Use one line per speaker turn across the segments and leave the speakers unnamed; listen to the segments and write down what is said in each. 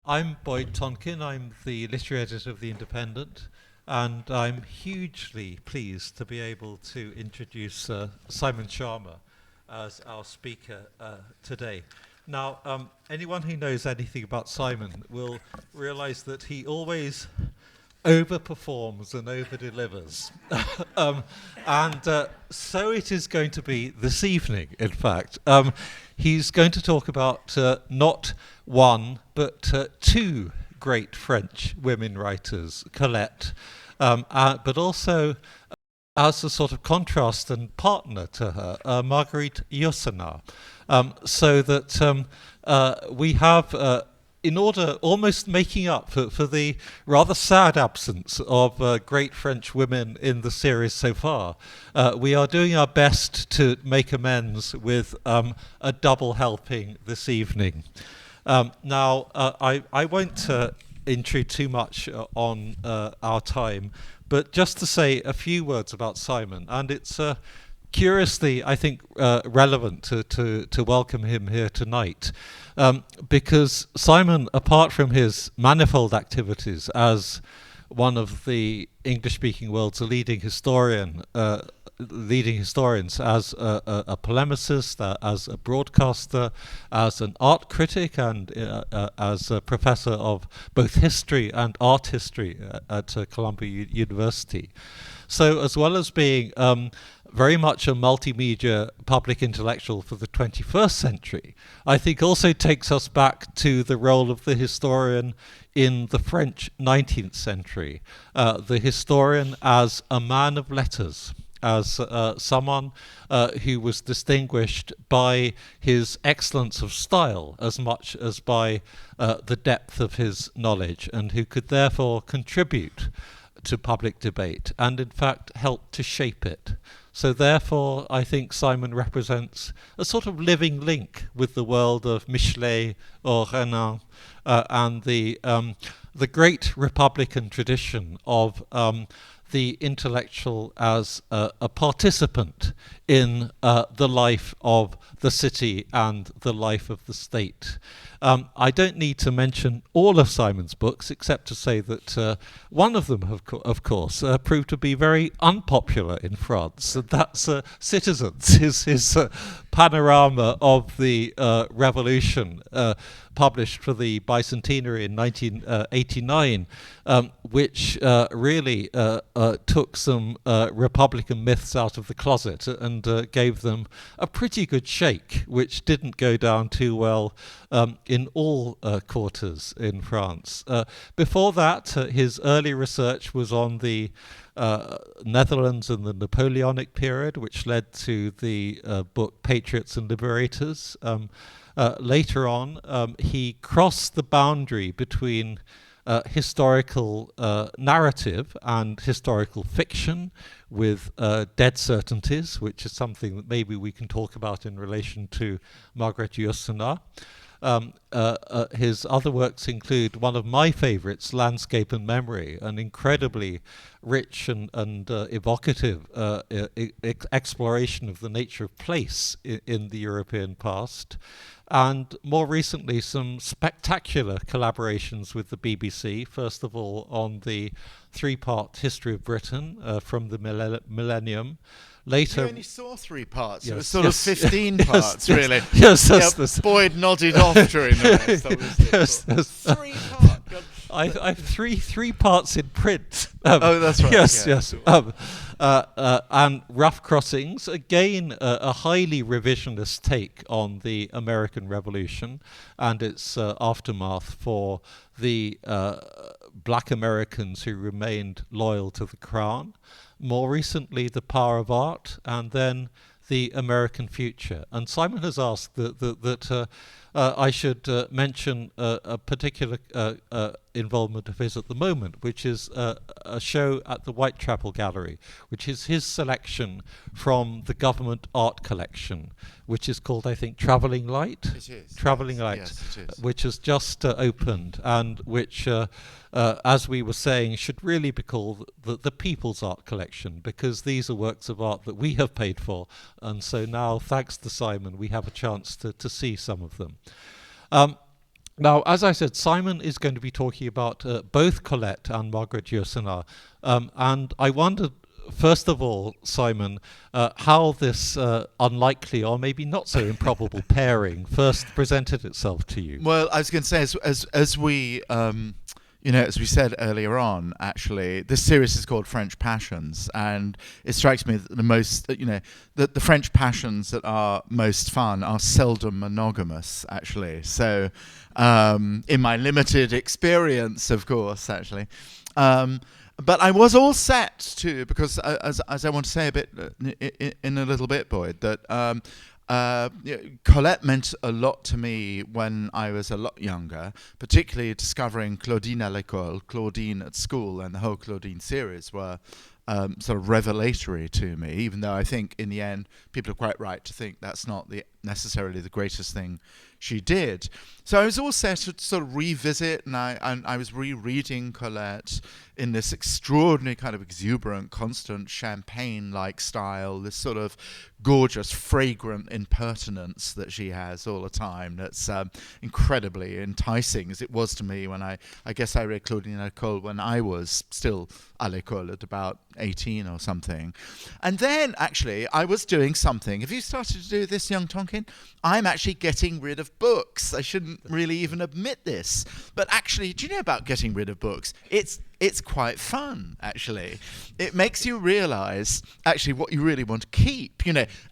I'm Boyd Tonkin. I'm the literary editor of The Independent, and I'm hugely pleased to be able to introduce Simon Schama as our speaker today. Now, anyone who knows anything about Simon will realize that he always overperforms and overdelivers. So it is going to be this evening, in fact. He's going to talk about not one, but two great French women writers, Colette, but also as a sort of contrast and partner to her, Marguerite Yourcenar. So that we have in order, almost making up for the rather sad absence of great French women in the series so far, we are doing our best to make amends with a double helping this evening. I won't intrude too much on our time, but just to say a few words about Simon, and it's curiously, I think, relevant to welcome him here tonight, because Simon, apart from his manifold activities as one of the English-speaking world's leading historians, as a polemicist, as a broadcaster, as an art critic, and as a professor of both history and art history at Columbia University. So, as well as being very much a multimedia public intellectual for the 21st century, I think also takes us back to the role of the historian in the French 19th century, the historian as a man of letters, as someone who was distinguished by his excellence of style as much as by the depth of his knowledge, and who could therefore contribute to public debate and in fact help to shape it. So therefore I think Simon represents a sort of living link with the world of Michelet or Renan and the great Republican tradition of the intellectual as a participant in the life of the city and the life of the state. I don't need to mention all of Simon's books, except to say that one of them, of course, proved to be very unpopular in France, and that's Citizens, his panorama of the revolution, published for the bicentenary in 1989, which really took some Republican myths out of the closet and gave them a pretty good shake, which didn't go down too well in all quarters in France. Before that, his early research was on the Netherlands and the Napoleonic period, which led to the book Patriots and Liberators. Later on, he crossed the boundary between historical narrative and historical fiction with Dead Certainties, which is something that maybe we can talk about in relation to Margaret Yourcenar. His other works include one of my favorites, Landscape and Memory, an incredibly rich and evocative exploration of the nature of place in the European past. And more recently, some spectacular collaborations with the BBC, first of all on the three-part history of Britain from the millennium. Later,
we only saw 3 parts.
Yes,
it was sort
yes,
of 15 parts,
yes,
really.
Yes,
Boyd nodded off during the rest. That was 3 parts.
I have three parts in print.
Oh, that's right.
Yes. And Rough Crossings, again, a highly revisionist take on the American Revolution and its aftermath for the black Americans who remained loyal to the Crown. More recently, The Power of Art, and then The American Future. And Simon has asked that I should mention a particular involvement of his at the moment, which is a show at the Whitechapel Gallery, which is his selection from the government art collection, which is called, I think, Travelling Light.
It is.
Travelling Light,
yes, it is.
which has just opened, and which, as we were saying, should really be called the People's Art Collection, because these are works of art that we have paid for, and so now, thanks to Simon, we have a chance to see some of them. Now, as I said, Simon is going to be talking about both Colette and Margaret Yourcenar. And I wondered, first of all, Simon, how this unlikely or maybe not so improbable pairing first presented itself to you.
Well, I was going to say, as we as we said earlier on, actually, this series is called French Passions, and it strikes me that the French passions that are most fun are seldom monogamous, actually. So, in my limited experience, of course, actually. But I was all set to, because as I want to say a bit in a little bit, Boyd, that Colette meant a lot to me when I was a lot younger, particularly discovering Claudine à l'école, Claudine at school, and the whole Claudine series were sort of revelatory to me, even though I think in the end people are quite right to think that's not necessarily the greatest thing she did. So I was all set to sort of revisit, and I was rereading Colette in this extraordinary kind of exuberant, constant champagne-like style, this sort of gorgeous, fragrant impertinence that she has all the time that's incredibly enticing, as it was to me when I guess I read Claudine à l'école when I was still à l'école at about 18 or something. And then, actually, I was doing something. Have you started to do this, young Tonkin? I'm actually getting rid of books. I shouldn't really even admit this. But actually, do you know about getting rid of books? It's quite fun, actually. It makes you realize, actually, what you really want to keep.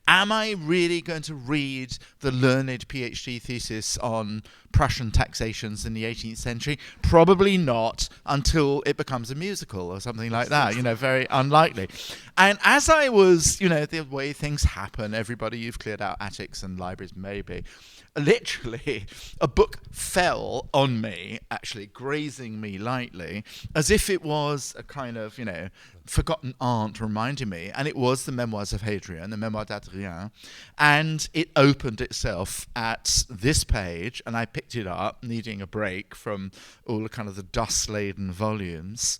Am I really going to read the learned PhD thesis on Prussian taxations in the 18th century? Probably not, until it becomes a musical or something like that. Very unlikely. And as I was, the way things happen, everybody, you've cleared out attics and libraries, maybe. Literally, a book fell on me, actually grazing me lightly, as if it was a kind of, forgotten aunt reminding me. And it was the Memoirs of Hadrian, the Memoirs d'Adrien. And it opened itself at this page, and I picked it up, needing a break from all the kind of the dust-laden volumes.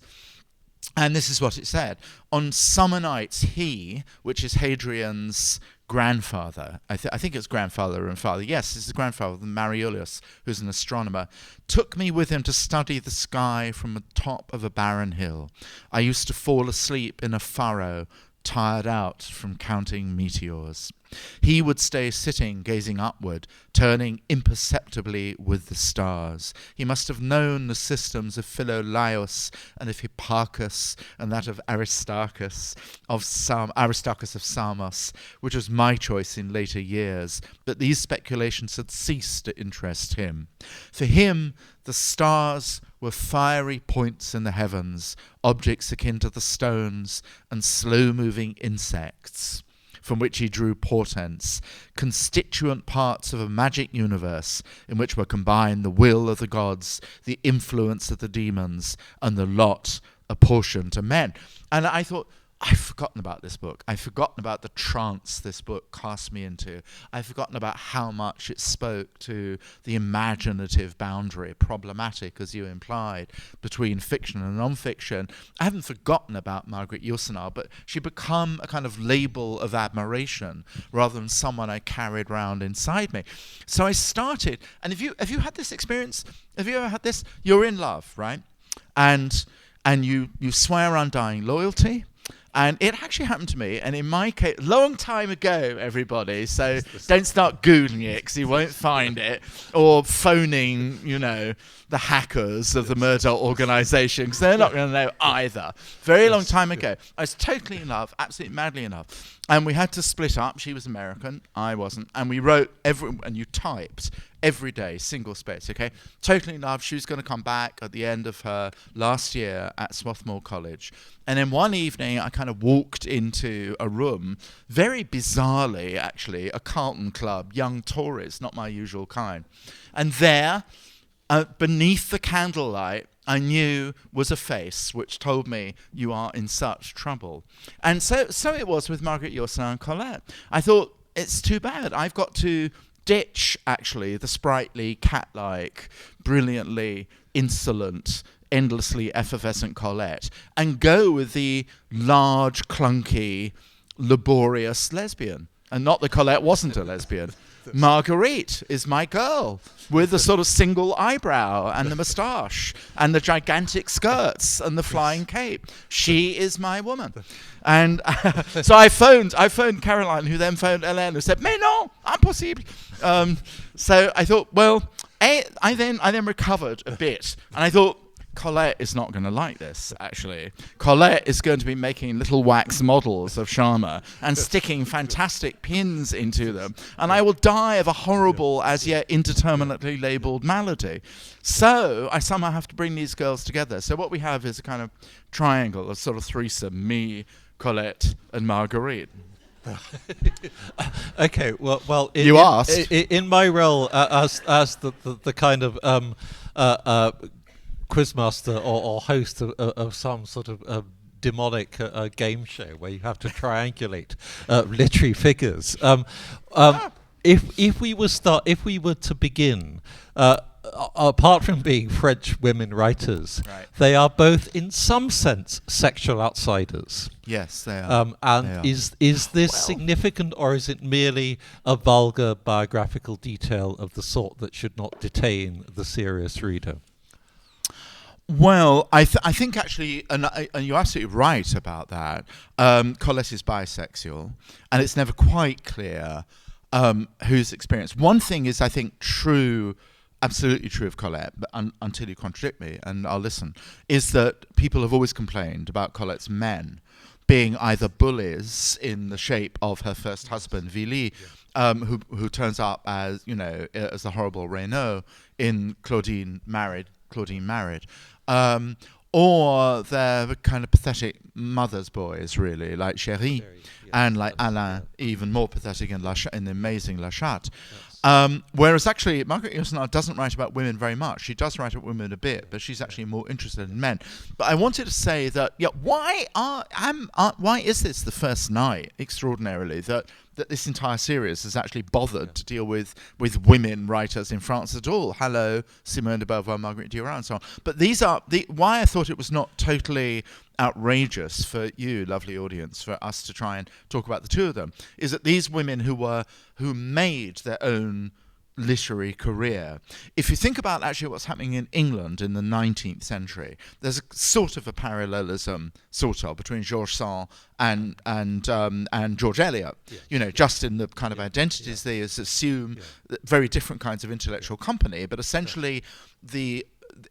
And this is what it said. On summer nights, he, which is Hadrian's grandfather, I think it's grandfather and father, yes, it's his grandfather, Mariolus, who's an astronomer, took me with him to study the sky from the top of a barren hill. I used to fall asleep in a furrow, tired out from counting meteors. He would stay sitting, gazing upward, turning imperceptibly with the stars. He must have known the systems of Philolaus and of Hipparchus and that of Aristarchus of Samos, which was my choice in later years, but these speculations had ceased to interest him. For him, the stars were fiery points in the heavens, objects akin to the stones and slow-moving insects, from which he drew portents, constituent parts of a magic universe in which were combined the will of the gods, the influence of the demons, and the lot apportioned to men. And I thought, I've forgotten about this book. I've forgotten about the trance this book cast me into. I've forgotten about how much it spoke to the imaginative boundary, problematic, as you implied, between fiction and non-fiction. I haven't forgotten about Margaret Yourcenar, but she'd become a kind of label of admiration rather than someone I carried around inside me. So I started, and have you had this experience? Have you ever had this? You're in love, right? And you swear undying loyalty. And it actually happened to me, and in my case, long time ago, everybody, so don't start Googling it, because you won't find it, or phoning, the hackers of the Murdoch organization, because they're not going to know either. Very long time ago, I was totally in love, absolutely madly in love. And we had to split up. She was American, I wasn't. And we wrote and you typed every day, single space, okay? Totally in love. She was going to come back at the end of her last year at Swarthmore College. And then one evening, I kind of walked into a room, very bizarrely, actually, a Carlton Club, young Tories, not my usual kind. And there, beneath the candlelight, I knew was a face which told me, you are in such trouble. And so it was with Margaret Yourcenar and Colette. I thought, it's too bad. I've got to ditch, actually, the sprightly, cat-like, brilliantly insolent, endlessly effervescent Colette, and go with the large, clunky, laborious lesbian. And not that Colette wasn't a lesbian. Marguerite is my girl with the sort of single eyebrow and the moustache and the gigantic skirts and the flying cape. She is my woman. And so I phoned Caroline, who then phoned Hélène, who said, "Mais non, impossible." So I thought, well, I then recovered a bit, and I thought, Colette is not going to like this, actually. Colette is going to be making little wax models of Schama and sticking fantastic pins into them, and I will die of a horrible, as yet indeterminately labelled malady. So I somehow have to bring these girls together. So what we have is a kind of triangle, a sort of threesome, me, Colette, and Marguerite.
Okay, well,
you asked.
In my role as the kind of quizmaster or host of some sort of demonic game show where you have to triangulate literary figures. If we were to begin, apart from being French women writers,
right,
they are both in some sense sexual outsiders.
Yes, they are.
And
they are.
Is this significant, or is it merely a vulgar biographical detail of the sort that should not detain the serious reader?
Well, I think actually, and you're absolutely right about that. Colette is bisexual, and it's never quite clear whose experience. One thing is, I think, true, absolutely true of Colette, but until you contradict me, and I'll listen, is that people have always complained about Colette's men being either bullies in the shape of her first husband, Villy, who turns up as, as the horrible Renaud in Claudine Married, or they're kind of pathetic mother's boys, really, like Chéri, and like Alain, even more pathetic in the amazing La Chatte. Whereas actually, Margaret Yourcenar doesn't write about women very much. She does write about women a bit, but she's actually more interested in men. But I wanted to say that, why is this the first night, extraordinarily, that this entire series has actually bothered to deal with women writers in France at all? Hello, Simone de Beauvoir, Marguerite Duras, and so on. But these are why I thought it was not totally outrageous for you, lovely audience, for us to try and talk about the two of them, is that these women who made their own literary career. If you think about actually what's happening in England in the 19th century, there's a sort of a parallelism, between George Sand and George Eliot. Just in the kind of identities they assume very different kinds of intellectual company, but essentially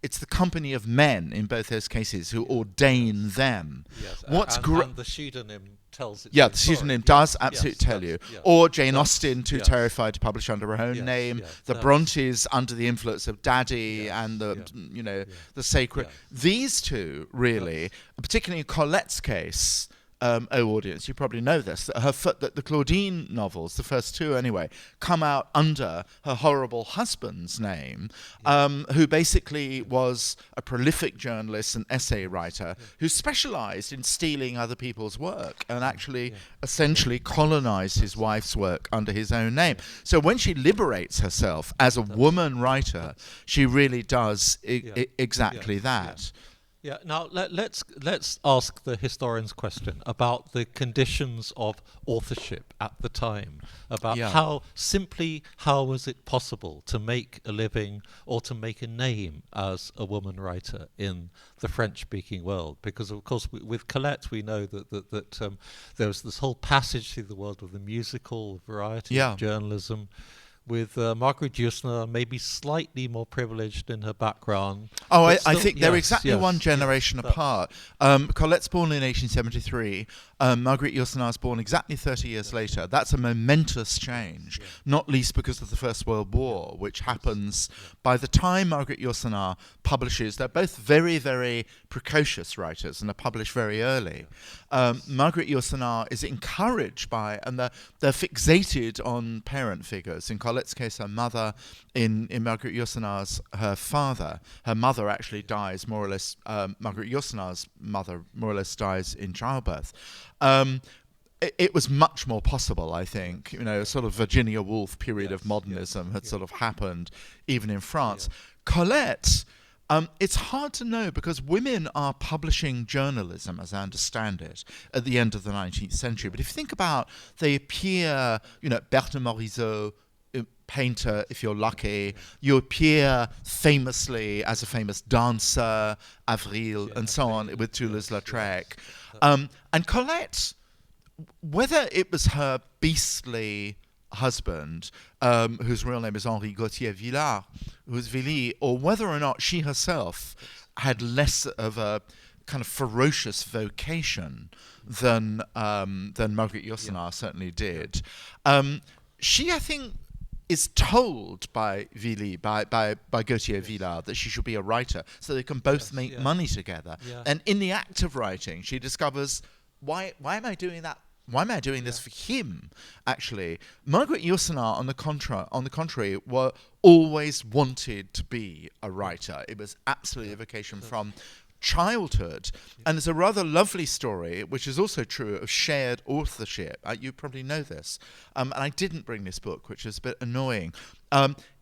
it's the company of men in both those cases who ordain them.
Yes,
and
the pseudonym tells it.
Yeah, the pseudonym does absolutely tell you.
Yes.
Or Jane Austen, too terrified to publish under her own name. The Brontes under the influence of Daddy and the sacred. These two really, particularly in Colette's case. Audience, you probably know this, that the Claudine novels, the first two anyway, come out under her horrible husband's name, who basically was a prolific journalist and essay writer who specialized in stealing other people's work and actually essentially colonized his wife's work under his own name. So when she liberates herself as a woman writer, she really does exactly that.
Yeah. Now let's ask the historian's question about the conditions of authorship at the time. About how was it possible to make a living or to make a name as a woman writer in the French-speaking world? Because of course, with Colette, we know that there was this whole passage through the world of the musical variety of journalism. With Margaret Yourcenar maybe slightly more privileged in her background.
Oh, I think they're exactly one generation apart. Colette's born in 1873. Margaret Yourcenar's born exactly 30 years later. That's a momentous change, not least because of the First World War, which happens by the time Margaret Yourcenar publishes. They're both very, very precocious writers and are published very early. Margaret Yourcenar is encouraged by, and they're fixated on parent figures. In Colette's case, her mother. In Margaret Yourcenar's, her father. Her mother actually dies more or less. Margaret Yourcenar's mother more or less dies in childbirth. It was much more possible, I think. A sort of Virginia Woolf period of modernism had sort of happened even in France. Colette. It's hard to know because women are publishing journalism, as I understand it, at the end of the 19th century. But if you think about, they appear, Berthe Morisot, painter if you're lucky. You appear famously as a famous dancer, Avril, and so on, with Toulouse-Lautrec. And Colette, whether it was her beastly husband, whose real name is Henri Gauthier Villard, who was Villy, or whether or not she herself had less of a kind of ferocious vocation than Marguerite Yourcenar certainly did. She, I think, is told by Villy, by Gauthier Villard, that she should be a writer, so they can both make money together. And in the act of writing, she discovers, why am I doing that? Why am I doing this for him? Actually, Marguerite Yourcenar, on the contrary, were always wanted to be a writer. It was absolutely a vocation from childhood. And there's a rather lovely story, which is also true, of shared authorship. You probably know this. And I didn't bring this book, which is a bit annoying.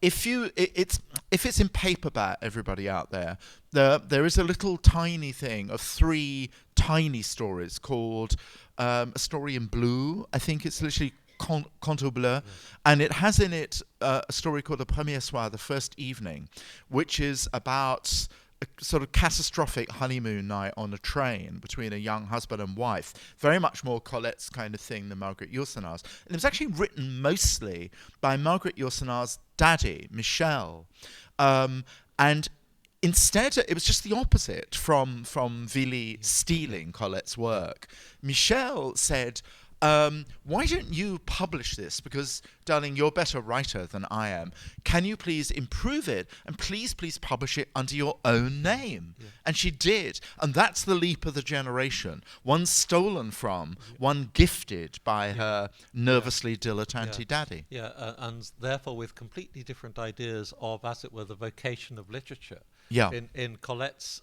If it's in paperback, everybody out there, there is a little tiny thing of 3 tiny stories called A Story in Blue. I think it's literally Conte Bleu, and it has in it a story called Le Premier Soir, the first evening, which is about a sort of catastrophic honeymoon night on a train between a young husband and wife, very much more Colette's kind of thing than Marguerite Yourcenar's. And it was actually written mostly by Marguerite Yourcenar's daddy, Michel. And instead, it was just the opposite from Villy stealing Colette's work. Michel said, why don't you publish this? Because, darling, you're a better writer than I am. Can you please improve it? And please publish it under your own name. Yeah. And she did. And that's the leap of the generation. One stolen from, one gifted by her nervously dilettante daddy.
Yeah, and therefore with completely different ideas of, as it were, the vocation of literature.
Yeah.
In Colette's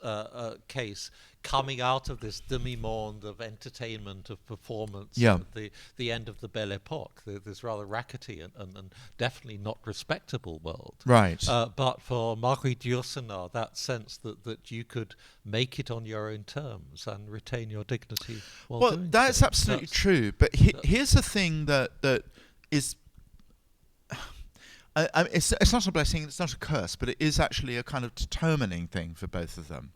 case, coming out of this demi-monde of entertainment, of performance, at the end of the Belle Epoque, this rather rackety and definitely not respectable world.
Right.
But for Marguerite Yourcenar, that sense that you could make it on your own terms and retain your dignity while doing
that's
so.
absolutely true. But here's the thing that is... it's not a blessing, it's not a curse, but it is actually a kind of determining thing for both of them.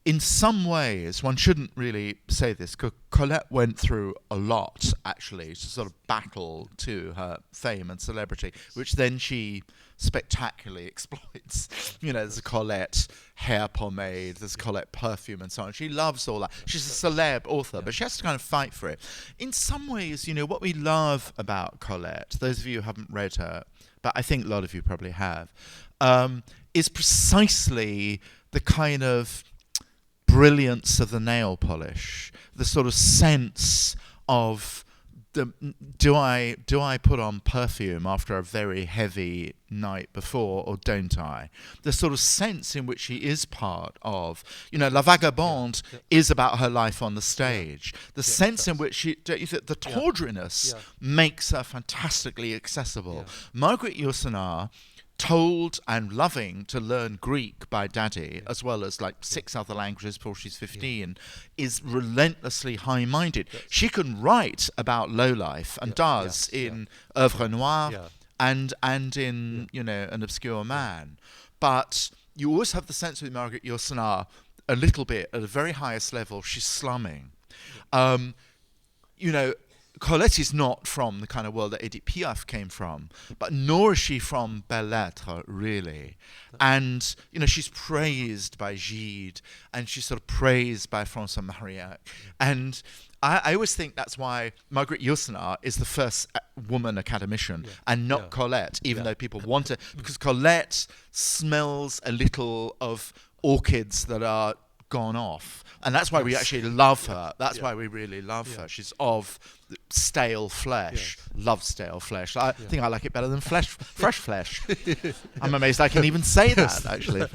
In some ways, one shouldn't really say this, because Colette went through a lot, actually, to sort of battle to her fame and celebrity, which then she spectacularly exploits. You know, there's a Colette hair pomade, there's Colette perfume and so on. She loves all that. She's a celeb author, but she has to kind of fight for it. In some ways, you know, what we love about Colette, those of you who haven't read her, but I think a lot of you probably have, is precisely the kind of brilliance of the nail polish, the sort of sense of do I put on perfume after a very heavy night before, or don't I? The sort of sense in which she is part of, you know, La Vagabonde is about her life on the stage. The sense in which the tawdriness makes her fantastically accessible. Marguerite Yourcenar, told and loving to learn Greek by daddy, as well as like 6 other languages before she's 15, is relentlessly high-minded. She can write about lowlife, and does in Œuvre Noire and in, you know, An Obscure Man. But you always have the sense with Marguerite Yourcenar, a little bit, at the very highest level, she's slumming. You know, Colette is not from the kind of world that Edith Piaf came from, but nor is she from Belles Lettres, really. And, you know, she's praised by Gide, and she's sort of praised by François Marillac. And I always think that's why Marguerite Yourcenar is the first woman academician, and not Colette, even though people want it, because Colette smells a little of orchids that are gone off, and that's why we actually love her. That's why we really love her. She's of stale flesh. Love stale flesh. I think I like it better than fresh flesh. I'm amazed I can even say that, actually.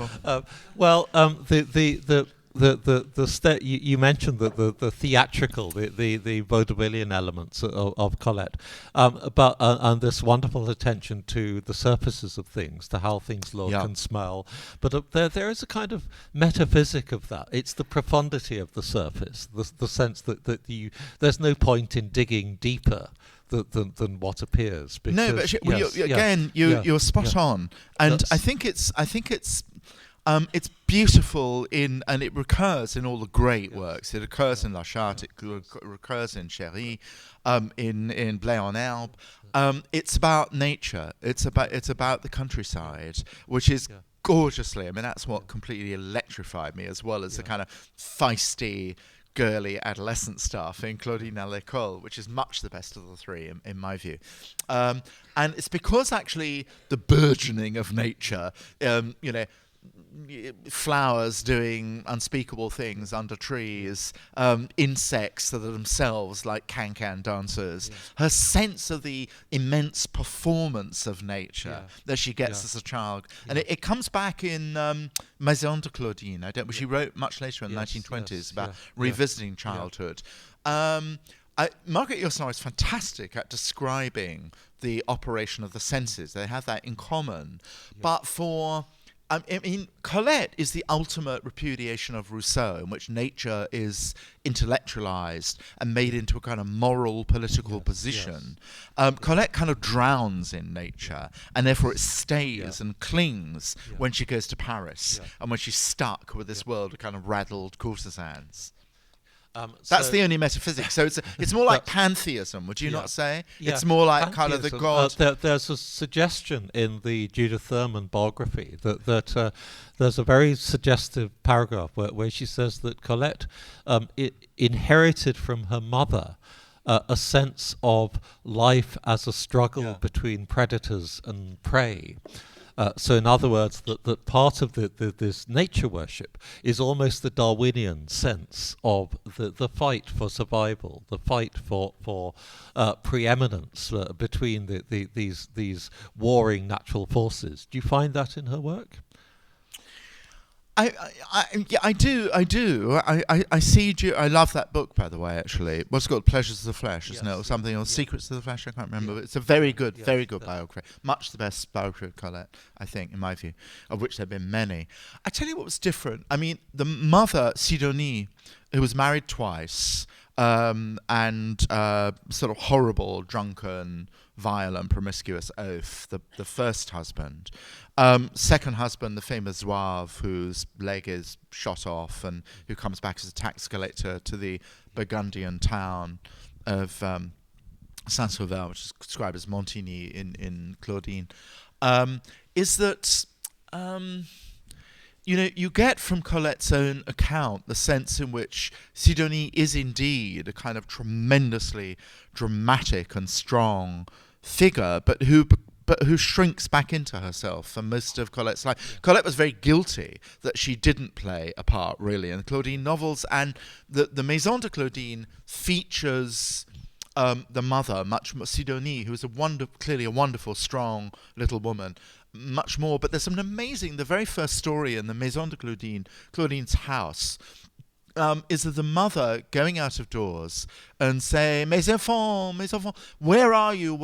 You mentioned the theatrical, the vaudevillian elements of Colette, but and this wonderful attention to the surfaces of things, to how things look and smell. But there is a kind of metaphysic of that. It's the profundity of the surface, the sense that there's no point in digging deeper than what appears. Because,
no, but you're spot on, and I think it's beautiful and it recurs in all the great works. It occurs in La Charte, it recurs in Chéri, in Blé en Herbe. It's about nature. It's about the countryside, which is gorgeously. I mean, that's what completely electrified me, as well as the kind of feisty, girly adolescent stuff in Claudine à l'école, which is much the best of the three in my view. And it's because actually the burgeoning of nature, flowers doing unspeakable things under trees, insects that are themselves like can-can dancers, her sense of the immense performance of nature that she gets as a child. And it comes back in Maison de Claudine, which she wrote much later in the 1920s about revisiting childhood. Margaret Yourcenar is fantastic at describing the operation of the senses. They have that in common. But I mean, Colette is the ultimate repudiation of Rousseau, in which nature is intellectualized and made into a kind of moral, political position. Colette kind of drowns in nature, and therefore it stays and clings when she goes to Paris and when she's stuck with this world of kind of raddled courtesans. That's the only metaphysics. So it's more like pantheism, would you not say? Yeah. It's more like kind of the god.
There's a suggestion in the Judith Thurman biography that there's a very suggestive paragraph where she says that Colette inherited from her mother a sense of life as a struggle between predators and prey. So in other words, that part of this nature worship is almost the Darwinian sense of the fight for survival, the fight for preeminence between these warring natural forces. Do you find that in her work?
I do. I see. I love that book, by the way. Actually, what's it called? Pleasures of the Flesh, isn't it, or something, or Secrets of the Flesh? I can't remember. But it's a very good biography. Much the best biography of Colette, I think, in my view, of which there have been many. I tell you what was different. I mean, the mother, Sidonie, who was married twice, and sort of horrible, drunken, violent, promiscuous oaf, the first husband. Second husband, the famous Zouave, whose leg is shot off and who comes back as a tax collector to the Burgundian town of Saint-Sauveur, which is described as Montigny in Claudine, is that you get from Colette's own account the sense in which Sidonie is indeed a kind of tremendously dramatic and strong figure, but who shrinks back into herself for most of Colette's life. Colette was very guilty that she didn't play a part, really, in the Claudine novels, and the Maison de Claudine features the mother, much more, Sidonie, who is clearly a wonderful, strong little woman, much more. But there's an amazing, the very first story in the Maison de Claudine, Claudine's house, is that the mother going out of doors and say, mes enfants, where are you?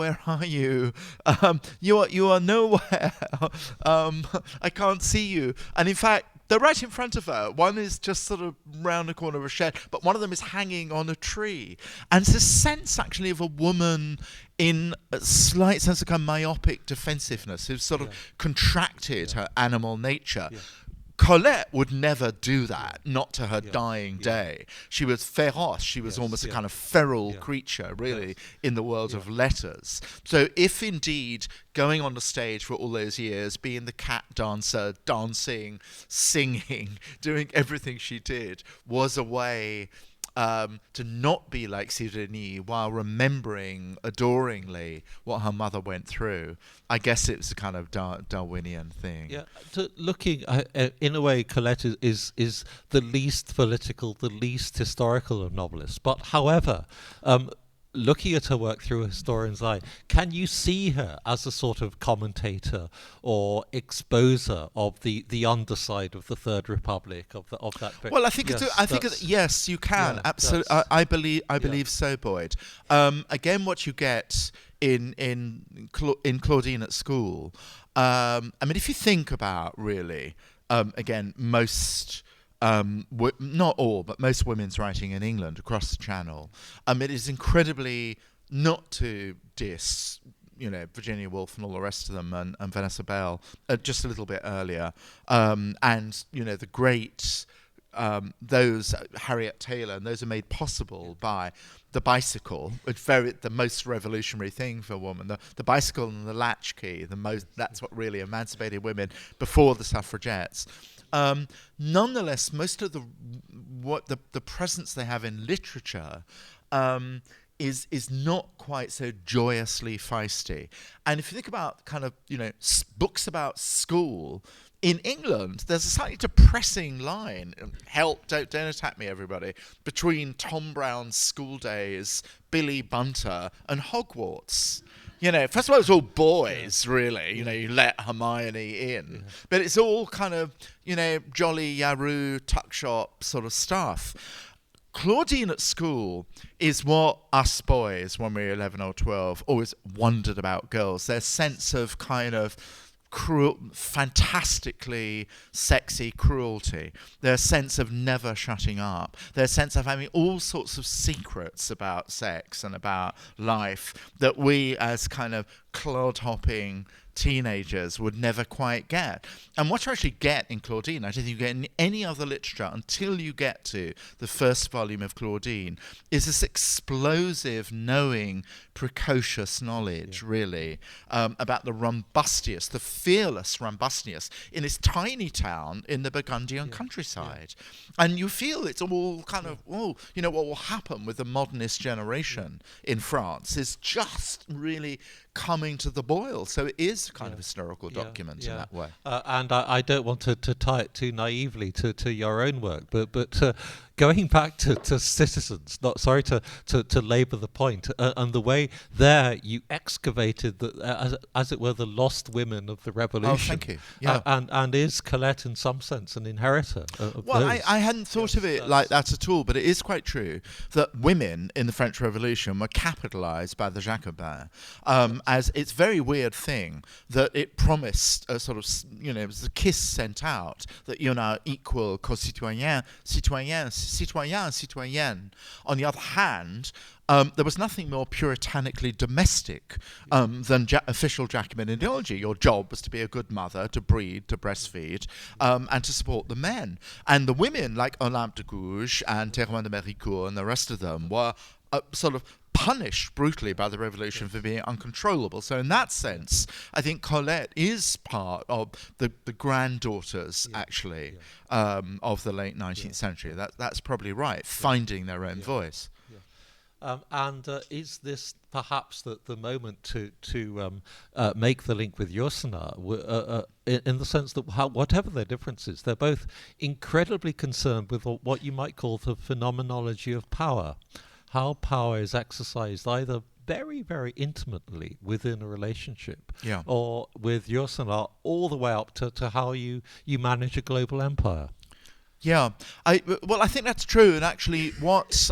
You are nowhere. I can't see you. And in fact, they're right in front of her. One is just sort of round the corner of a shed, but one of them is hanging on a tree. And it's a sense, actually, of a woman in a slight sense of kind of myopic defensiveness, who's sort of contracted her animal nature. Colette would never do that, not to her dying day. She was féroce. She was almost a kind of feral creature, really, in the world of letters. So if indeed going on the stage for all those years, being the cat dancer, dancing, singing, doing everything she did, was a way to not be like Sidonie while remembering adoringly what her mother went through, I guess it was a kind of Darwinian thing.
Yeah, looking in a way, Colette is the least political, the least historical of novelists. But however, looking at her work through a historian's eye, can you see her as a sort of commentator or exposer of the underside of the Third Republic of that?
Well, I think yes, you can. Yeah, absolutely. I believe so, Boyd. Again, what you get in Claudine at school. I mean, if you think about really, again, most. Not all, but most women's writing in England across the Channel, it is incredibly not to diss, Virginia Woolf and all the rest of them, and Vanessa Bell, just a little bit earlier, and the great. Those Harriet Taylor, and those are made possible by the bicycle, the most revolutionary thing for a woman. The bicycle and the latchkey, that's what really emancipated women before the suffragettes. Nonetheless, most of the presence they have in literature is not quite so joyously feisty. And if you think about kind of books about school. In England, there's a slightly depressing line, help, don't attack me everybody, between Tom Brown's School Days, Billy Bunter, and Hogwarts. First of all, it's all boys, really. You let Hermione in. Yeah. But it's all kind of, jolly, yaroo, tuck shop sort of stuff. Claudine at school is what us boys, when we were 11 or 12, always wondered about girls. Their sense of kind of fantastically sexy cruelty, their sense of never shutting up, their sense of having all sorts of secrets about sex and about life that we as kind of clod-hopping teenagers would never quite get. And what you actually get in Claudine, I don't think you get in any other literature until you get to the first volume of Claudine, is this explosive, knowing, precocious knowledge, really, about the rumbustious, the fearless rumbustious in this tiny town in the Burgundian countryside. And you feel it's all kind of, what will happen with the modernist generation in France is just really coming to the boil. So it is kind of historical document in that way.
And I don't want to tie it too naively to your own work, but going back to Citizens, not sorry to labour the point, and the way there you excavated as it were the lost women of the revolution.
Oh, thank you. Yeah.
And is Colette in some sense an inheritor of those?
I hadn't thought of it like that at all, but it is quite true that women in the French Revolution were capitalised by the Jacobins, as it's a very weird thing that it promised a sort of, it was a kiss sent out that you're now equal co-citoyen, citoyen, citoyenne. On the other hand, there was nothing more puritanically domestic than official Jacobin ideology. Your job was to be a good mother, to breed, to breastfeed, and to support the men. And the women, like Olympe de Gouges and Théroigne de Méricourt and the rest of them, were sort of punished brutally by the revolution for being uncontrollable. So in that sense, I think Colette is part of the granddaughters, actually, of the late 19th century. That's probably right, finding their own voice.
And is this perhaps the moment to make the link with Yourcenar, in the sense that whatever their differences, they're both incredibly concerned with what you might call the phenomenology of power, how power is exercised either very, very intimately within a relationship, or with Yourcenar all the way up to how you manage a global empire.
Yeah, I think that's true, and actually what's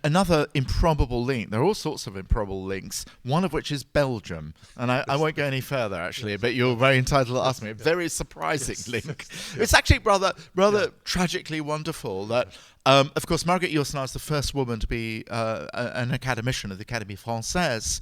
another improbable link. There are all sorts of improbable links, one of which is Belgium. And I won't go any further, actually, but you're very entitled to ask me. A very surprising link. It's actually rather tragically wonderful that, of course, Marguerite Yourcenar is the first woman to be an academician of the Académie Française.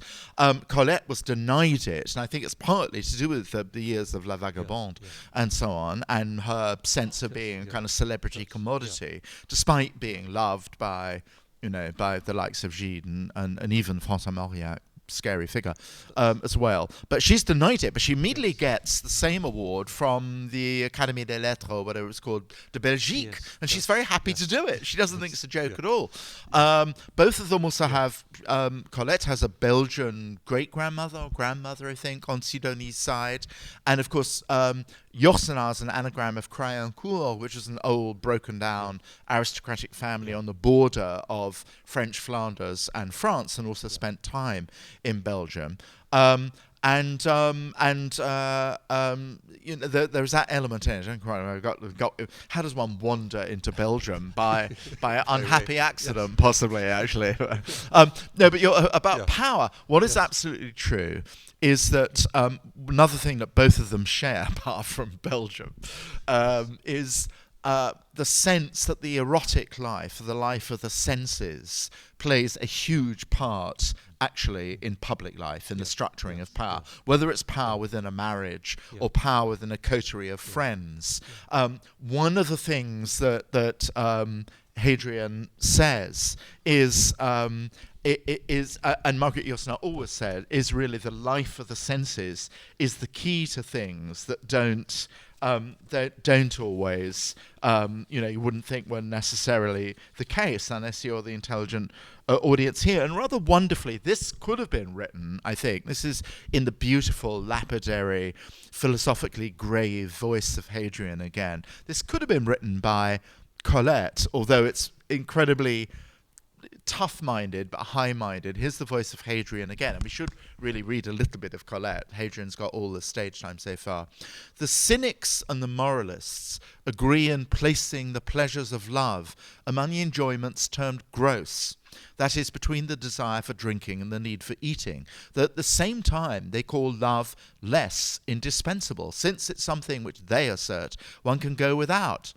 Colette was denied it, and I think it's partly to do with the years of La Vagabonde and so on, and her sense of being a kind of celebrity commodity, despite being loved by the likes of Gide and even François Mauriac, scary figure, as well. But she's denied it, but she immediately gets the same award from the Académie des Lettres, or whatever it's called, de Belgique, and she's very happy to do it. She doesn't think it's a joke at all. Both of them also have, Colette has a Belgian great-grandmother or grandmother, I think, on Sidonie's side, and of course, Yourcenar's an anagram of Crayencourt, which is an old, broken-down aristocratic family on the border of French Flanders and France, and also spent time in Belgium. There's that element in it. I don't quite remember. How does one wander into Belgium by an unhappy accident, possibly? Actually, no. But about power. What is absolutely true is that another thing that both of them share, apart from Belgium, is the sense that the erotic life, the life of the senses, plays a huge part actually in public life, in the structuring of power, whether it's power within a marriage or power within a coterie of friends. One of the things that Hadrian says is, and Margaret Yourcenar always said, is really the life of the senses is the key to things that don't always, you wouldn't think were necessarily the case unless you're the intelligent audience here. And rather wonderfully, this could have been written, I think. This is in the beautiful, lapidary, philosophically grave voice of Hadrian again. This could have been written by Colette, although it's incredibly tough-minded but high-minded. Here's the voice of Hadrian again, and we should really read a little bit of Colette. Hadrian's got all the stage time so far. The cynics and the moralists agree in placing the pleasures of love among the enjoyments termed gross, that is, between the desire for drinking and the need for eating, that at the same time they call love less indispensable, since it's something which they assert one can go without.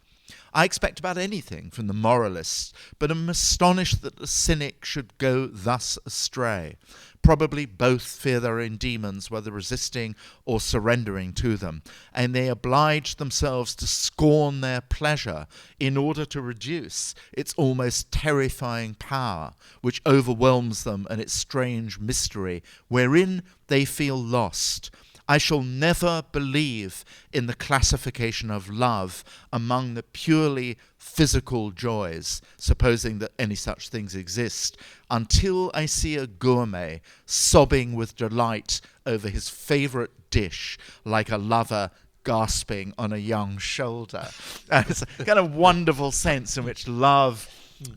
I expect about anything from the moralists, but am astonished that the cynic should go thus astray. Probably both fear their own demons, whether resisting or surrendering to them, and they oblige themselves to scorn their pleasure in order to reduce its almost terrifying power, which overwhelms them and its strange mystery, wherein they feel lost. I shall never believe in the classification of love among the purely physical joys, supposing that any such things exist, until I see a gourmet sobbing with delight over his favourite dish like a lover gasping on a young shoulder. It's a kind of wonderful sense in which love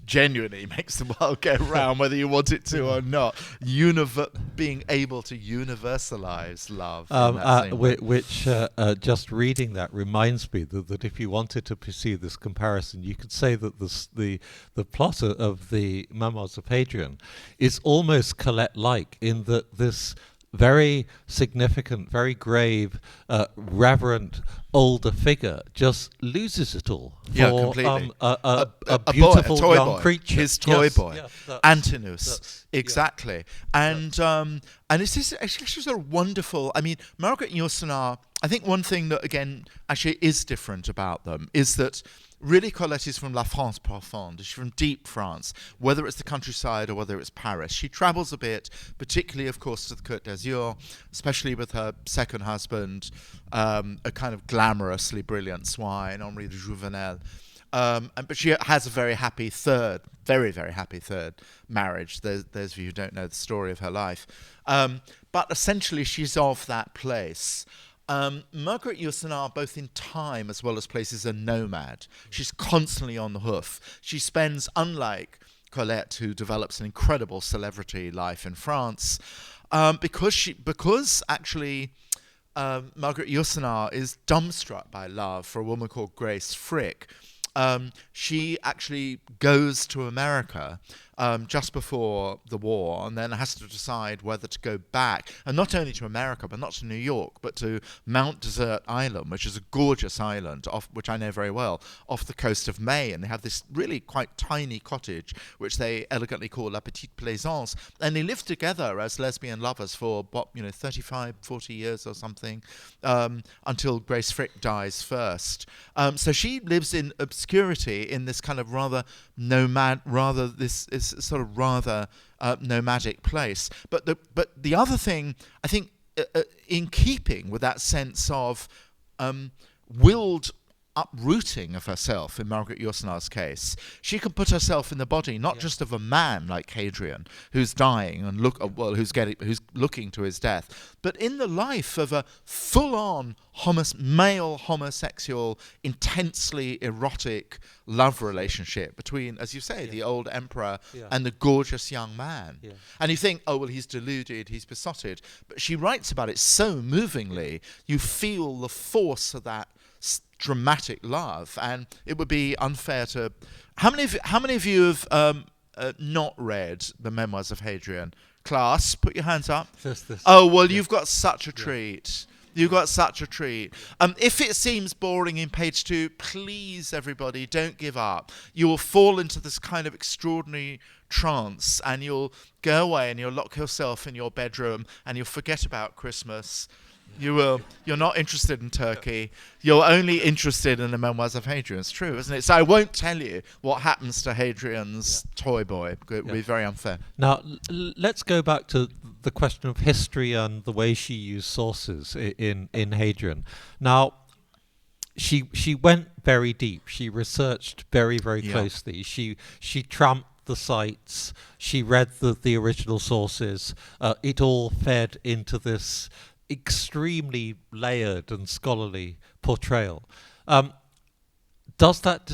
genuinely makes the world go round, whether you want it to or not. Being able to universalize love.
Which just reading that reminds me that if you wanted to pursue this comparison, you could say that the plot of the Memoirs of Hadrian is almost Colette-like in that this very significant, very grave, reverent older figure just loses it all for
completely.
A beautiful
boy,
young creature.
His toy boy, Antinous, exactly. And it's actually sort of wonderful. I mean, Margaret Yourcenar, I think one thing that, again, actually is different about them is that really Colette is from La France profonde. She's from deep France, whether it's the countryside or whether it's Paris. She travels a bit, particularly, of course, to the Côte d'Azur, especially with her second husband, a kind of glamorously brilliant swine, Henri de Jouvenel. But she has a very happy third, very, very happy third marriage. Those of you who don't know the story of her life. But essentially, she's of that place. Margaret Yourcenar, both in time as well as place, is a nomad. She's constantly on the hoof. She spends, unlike Colette, who develops an incredible celebrity life in France, because actually Margaret Yourcenar is dumbstruck by love for a woman called Grace Frick. She actually goes to America just before the war, and then has to decide whether to go back, and not only to America, but not to New York, but to Mount Desert Island, which is a gorgeous island, which I know very well, off the coast of Maine. And they have this really quite tiny cottage, which they elegantly call La Petite Plaisance, and they live together as lesbian lovers for, 35, 40 years or something, until Grace Frick dies first. So she lives in obscurity in this kind of rather nomadic place. But the other thing, I think, in keeping with that sense of willed uprooting of herself in Margaret Yourcenar's case, she can put herself in the body not just of a man like Hadrian who's dying and who's looking to his death, but in the life of a full-on male homosexual, intensely erotic love relationship between, as you say, the old emperor and the gorgeous young man. And you think, oh well, he's deluded, he's besotted, but she writes about it so movingly. You feel the force of that dramatic love, and it would be unfair to. How many of you have not read the Memoirs of Hadrian? Class, put your hands up.
This.
Oh well, you've got such a treat. You got such a treat. If it seems boring in page 2, please, everybody, don't give up. You will fall into this kind of extraordinary trance, and you'll go away and you'll lock yourself in your bedroom and you'll forget about Christmas. You will. You're not interested in Turkey. You're only interested in the memoirs of Hadrian. It's true, isn't it? So I won't tell you what happens to Hadrian's toy boy. It would be very unfair.
Now, let's go back to the question of history and the way she used sources in Hadrian. Now, she went very deep. She researched very, very closely. She tramped the sites. She read the original sources. It all fed into this extremely layered and scholarly portrayal. Does that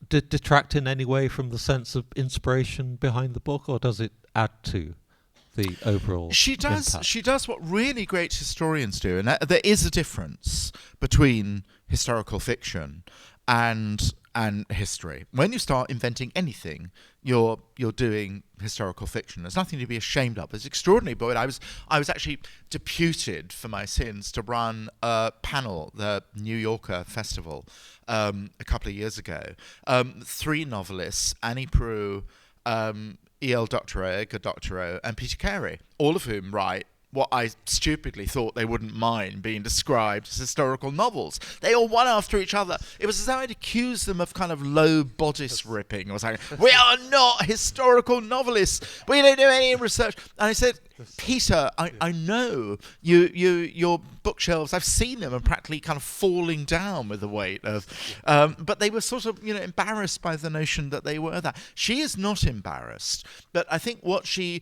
detract in any way from the sense of inspiration behind the book, or does it add to the overall impact?
She does what really great historians do, and there is a difference between historical fiction and history. When you start inventing anything, you're doing historical fiction. There's nothing to be ashamed of. It's extraordinary, but I was actually deputed for my sins to run a panel, the New Yorker Festival, a couple of years ago. 3 novelists, Annie Proulx, E.L. Doctorow, Edgar Doctorow, and Peter Carey, all of whom write what I stupidly thought they wouldn't mind being described as historical novels. They all one after each other. It was as though I'd accused them of kind of low bodice ripping or something. We are not historical novelists. We don't do any research. And I said, Peter, I know your bookshelves, I've seen them, and practically kind of falling down with the weight of, but they were sort of, embarrassed by the notion that they were that. She is not embarrassed, but I think what she,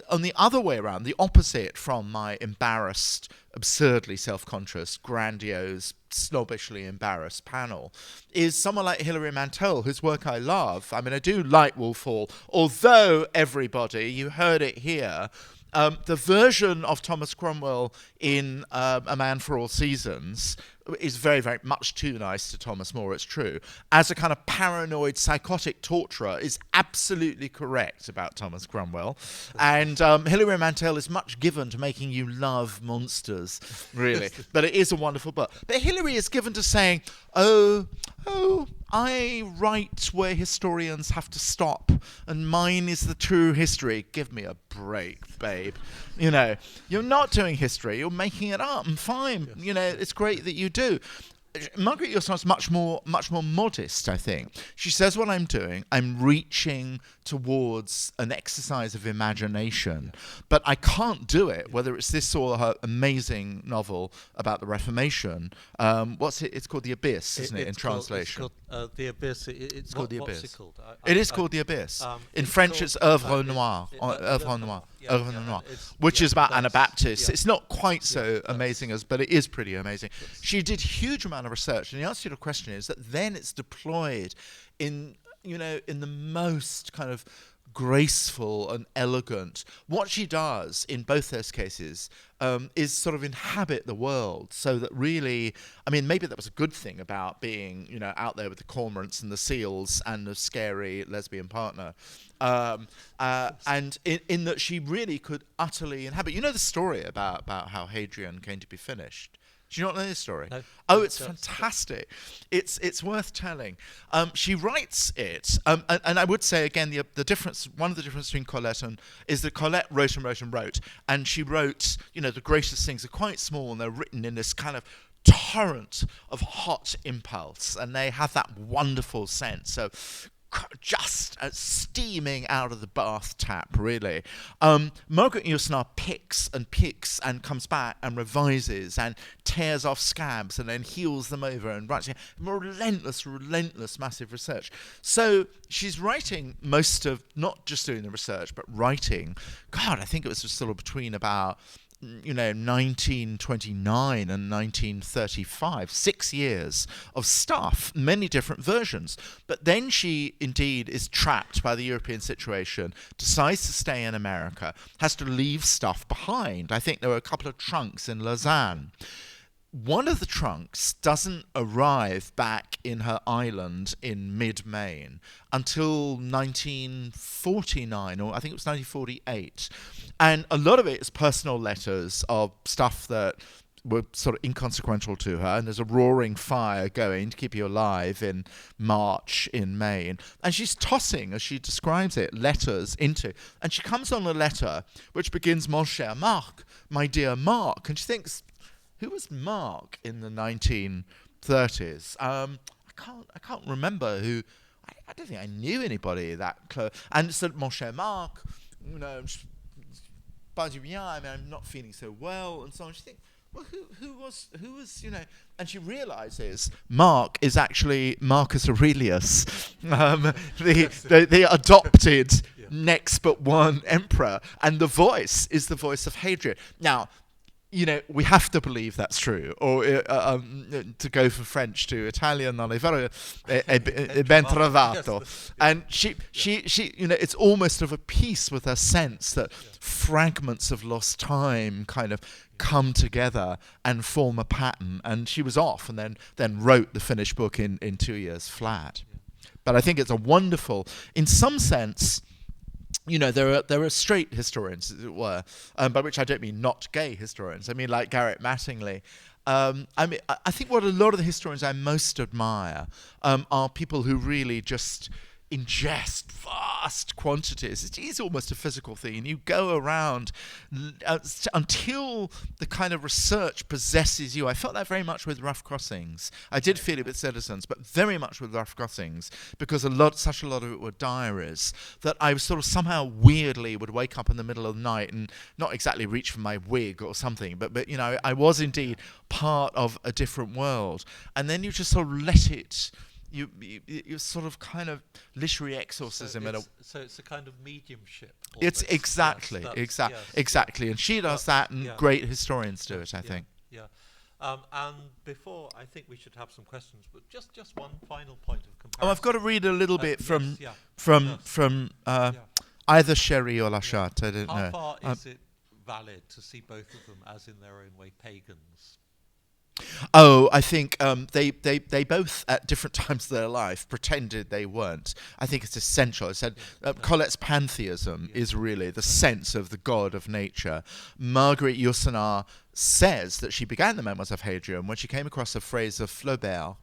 on the other way around, the opposite from my embarrassed, absurdly self-conscious, grandiose, snobbishly embarrassed panel, is someone like Hilary Mantel, whose work I love. I mean, I do like Wolf Hall, although everybody, you heard it here, the version of Thomas Cromwell in A Man for All Seasons is very, very much too nice to Thomas More, it's true. As a kind of paranoid, psychotic torturer is absolutely correct about Thomas Cromwell. And Hilary Mantel is much given to making you love monsters, really. But it is a wonderful book. But Hilary is given to saying, oh, I write where historians have to stop, and mine is the true history. Give me a break, babe. You're not doing history, you're making it up, and fine. Yes. It's great that you do. Margaret Yourself's much more modest, I think. She says, what I'm doing, I'm reaching towards an exercise of imagination, but I can't do it, whether it's this or her amazing novel about the Reformation. What's it? It's called The Abyss, isn't it, in translation?
It's called The Abyss. It's
called The Abyss.
What's it called?
It is called The Abyss. In French, it's Œuvre Noire. Œuvre Noire, which is about Anabaptists. It's not quite so amazing but it is pretty amazing. She did huge amount of research, and the answer to your question is that then it's deployed in the most kind of graceful and elegant. What she does in both those cases is sort of inhabit the world, so that really, I mean, maybe that was a good thing about being, out there with the cormorants and the seals and the scary lesbian partner. And in that she really could utterly inhabit. You know the story about how Hadrian came to be finished? Do you not know this story?
No.
Oh, it's fantastic. It's worth telling. She writes it, and I would say again, the difference, one of the differences between Colette is that Colette wrote, and she wrote, the greatest things are quite small, and they're written in this kind of torrent of hot impulse, and they have that wonderful sense of just steaming out of the bath tap, really. Margaret Yourcenar picks and comes back and revises and tears off scabs and then heals them over and writes relentless, massive research. So she's writing most of, not just doing the research, but writing. God, I think it was sort of between about 1929 and 1935, 6 years of stuff, many different versions. But then she indeed is trapped by the European situation, decides to stay in America, has to leave stuff behind. I think there were a couple of trunks in Lausanne. One of the trunks doesn't arrive back in her island in mid-Maine until 1949, or I think it was 1948. And a lot of it is personal letters of stuff that were sort of inconsequential to her, and there's a roaring fire going to keep you alive in March in Maine. And she's tossing, as she describes it, letters into, and she comes on a letter which begins, Mon cher Marc, my dear Mark. And she thinks, who was Mark in the 1930s? I can't remember who. I don't think I knew anybody that close. And so, Mon cher Marc, you know, pas du bien, I mean, I'm not feeling so well, and so on. She thinks, well, who was, you know, and she realizes Mark is actually Marcus Aurelius, the adopted next but one emperor, and the voice is the voice of Hadrian. Now, you know, we have to believe that's true, or to go from French to Italian, non è vero, ben trovato. And she, you know, it's almost of a piece with her sense that fragments of lost time kind of come together and form a pattern. And she was off, and then wrote the finished book in 2 years flat. But I think it's a wonderful, in some sense. You know, there are straight historians, as it were, by which I don't mean not gay historians. I mean like Garrett Mattingly. I think what a lot of the historians I most admire are people who really just ingest vast quantities. It is almost a physical thing. And you go around until the kind of research possesses you. I felt that very much with Rough Crossings. I did feel it with Citizens, but very much with Rough Crossings, because such a lot of it were diaries, that I was sort of somehow weirdly would wake up in the middle of the night and not exactly reach for my wig or something, but you know, I was indeed part of a different world. And then you just sort of let it. You sort of kind of literary exorcism.
So it's a kind of mediumship.
It's exactly, exactly. And she does that, and great historians do it, I think.
Yeah. And before, I think we should have some questions, but just one final point of comparison.
Oh, I've got to read a little bit from either Sherry or Lachat. I don't know.
How far is it valid to see both of them as, in their own way, pagans?
Oh, I think they both, at different times of their life, pretended they weren't. I think it's essential. I said Colette's pantheism is really the sense of the god of nature. Marguerite Yourcenar says that she began the Memoirs of Hadrian when she came across a phrase of Flaubert,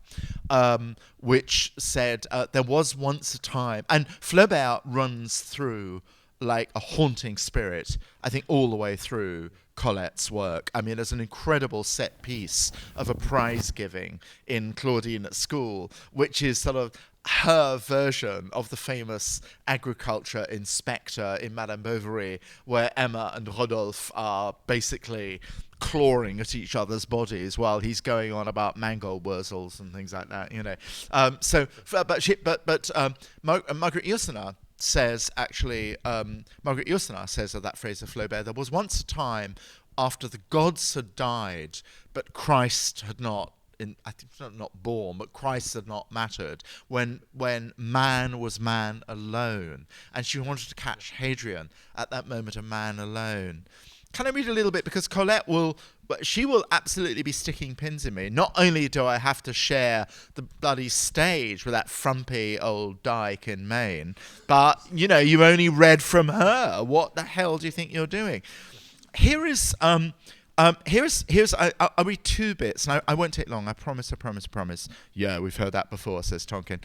which said, there was once a time, and Flaubert runs through like a haunting spirit, I think, all the way through Colette's work. I mean, there's an incredible set piece of a prize giving in Claudine at School, which is sort of her version of the famous agriculture inspector in Madame Bovary, where Emma and Rodolphe are basically clawing at each other's bodies while he's going on about mangold wurzels and things like that, you know. Marguerite Yourcenar says, actually, Margaret Yourcenar says of that phrase of Flaubert, there was once a time after the gods had died, but Christ had not, I think not born, but Christ had not mattered, when man was man alone. And she wanted to catch Hadrian at that moment, a man alone. Can I read a little bit? Because Colette will absolutely be sticking pins in me. Not only do I have to share the bloody stage with that frumpy old dyke in Maine, but, you know, you only read from her. What the hell do you think you're doing? Here's I'll read two bits, and I won't take long. I promise. Yeah, we've heard that before, says Tonkin.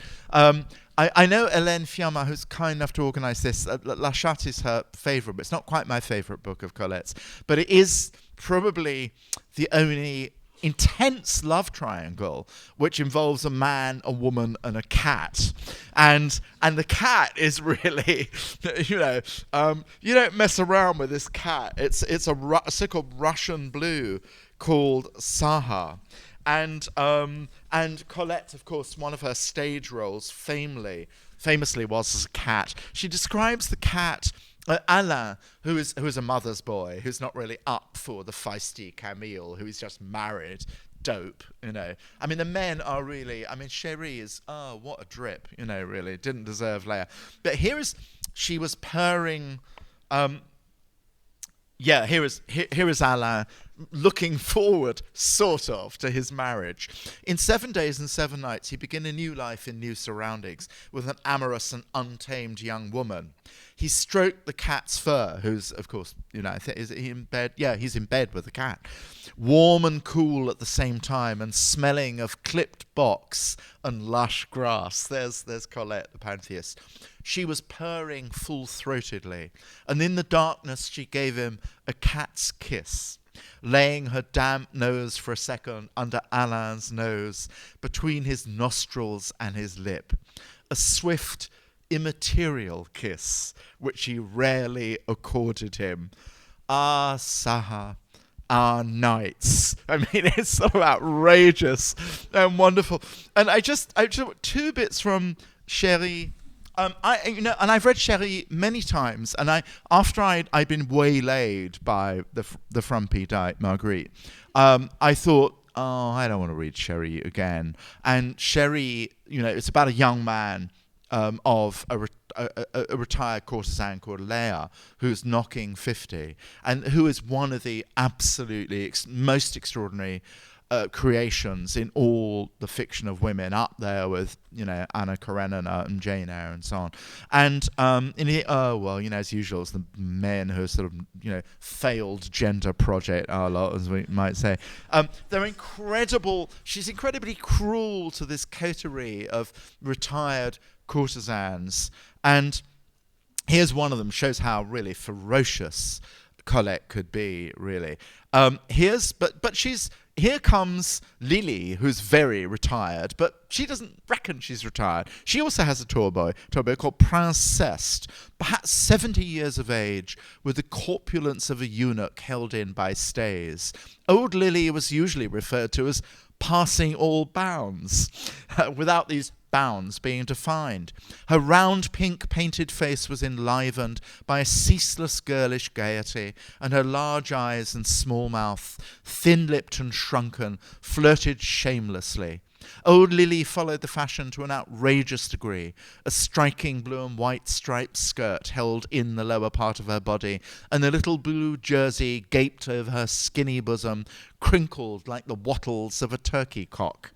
I know Hélène Fiamma, who's kind enough to organise this. La Chatte is her favourite, but it's not quite my favourite book of Colette's. But it is probably the only intense love triangle which involves a man, a woman, and a cat. And the cat is really, you don't mess around with this cat. It's a so-called Russian blue called Saha. And Colette, of course, one of her stage roles famously was as a cat. She describes the cat Alain, who is a mother's boy, who's not really up for the feisty Camille, who is just married, dope, you know. I mean, the men are really, I mean, Chérie is, oh, what a drip, you know, really, didn't deserve Leia. But she was purring, here is Alain looking forward, sort of, to his marriage. In 7 Days and 7 Nights, he began a new life in new surroundings with an amorous and untamed young woman. He stroked the cat's fur, who's, of course, is he in bed? Yeah, he's in bed with the cat. Warm and cool at the same time, and smelling of clipped box and lush grass. There's Colette, the pantheist. She was purring full-throatedly, and in the darkness she gave him a cat's kiss, laying her damp nose for a second under Alain's nose, between his nostrils and his lip. A swift, immaterial kiss, which he rarely accorded him. Ah, Saha, our nights. I mean, it's so outrageous and wonderful. And I just 2 bits from Chérie. And I've read Chérie many times, and after I'd been waylaid by the frumpy Dyke Marguerite, I thought, oh, I don't want to read Chérie again. And Chérie, it's about a young man of a retired courtesan called Leah, who's knocking 50, and who is one of the absolutely most extraordinary creations in all the fiction of women, up there with Anna Karenina and Jane Eyre and so on. And as usual, it's the men who are sort of failed gender project a lot, as we might say. They're incredible. She's incredibly cruel to this coterie of retired courtesans, and here's one of them. Shows how really ferocious Colette could be, really. Here comes Lily, who's very retired, but she doesn't reckon she's retired. She also has a tour boy called Princesse, perhaps 70 years of age, with the corpulence of a eunuch held in by stays. Old Lily was usually referred to as passing all bounds, without these bounds being defined. Her round pink painted face was enlivened by a ceaseless girlish gaiety, and her large eyes and small mouth, thin-lipped and shrunken, flirted shamelessly. Old Lily followed the fashion to an outrageous degree. A striking blue and white striped skirt held in the lower part of her body, and a little blue jersey gaped over her skinny bosom, crinkled like the wattles of a turkey cock.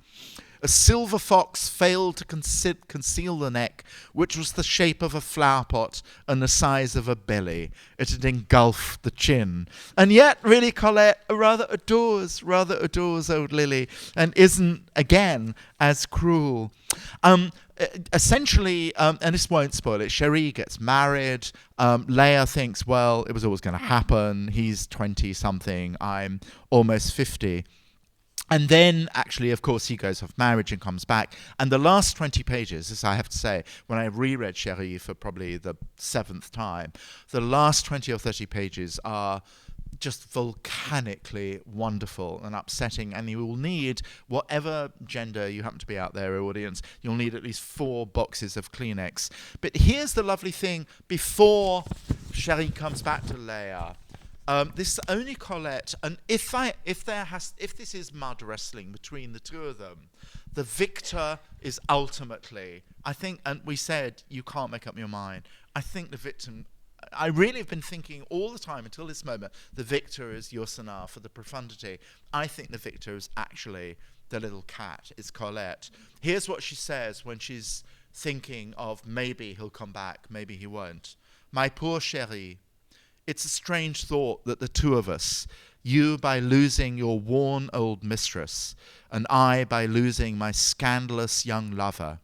A silver fox failed to conceal the neck, which was the shape of a flower pot and the size of a belly. It had engulfed the chin. And yet, really, Colette rather adores old Lily, and isn't, again, as cruel. Essentially, and this won't spoil it, Chérie gets married. Leah thinks, well, it was always going to happen. He's 20-something. I'm almost 50. And then, actually, of course, he goes off marriage and comes back. And the last 20 pages, as I have to say, when I reread Chérie for probably the 7th time, the last 20 or 30 pages are just volcanically wonderful and upsetting. And you will need, whatever gender you happen to be out there, audience, you'll need at least 4 boxes of Kleenex. But here's the lovely thing before Chérie comes back to Leah. This is only Colette, and if this is mud wrestling between the two of them, the victor is ultimately, I think, and we said you can't make up your mind. I think the victim, I really have been thinking all the time until this moment, the victor is Yourcenar for the profundity. I think the victor is actually the little cat, is Colette. Here's what she says when she's thinking of maybe he'll come back, maybe he won't. My poor Chérie, it's a strange thought that the two of us, you by losing your worn old mistress, and I by losing my scandalous young lover,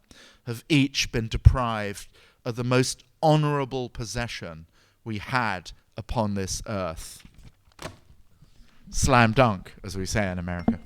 have each been deprived of the most honourable possession we had upon this earth. Slam dunk, as we say in America.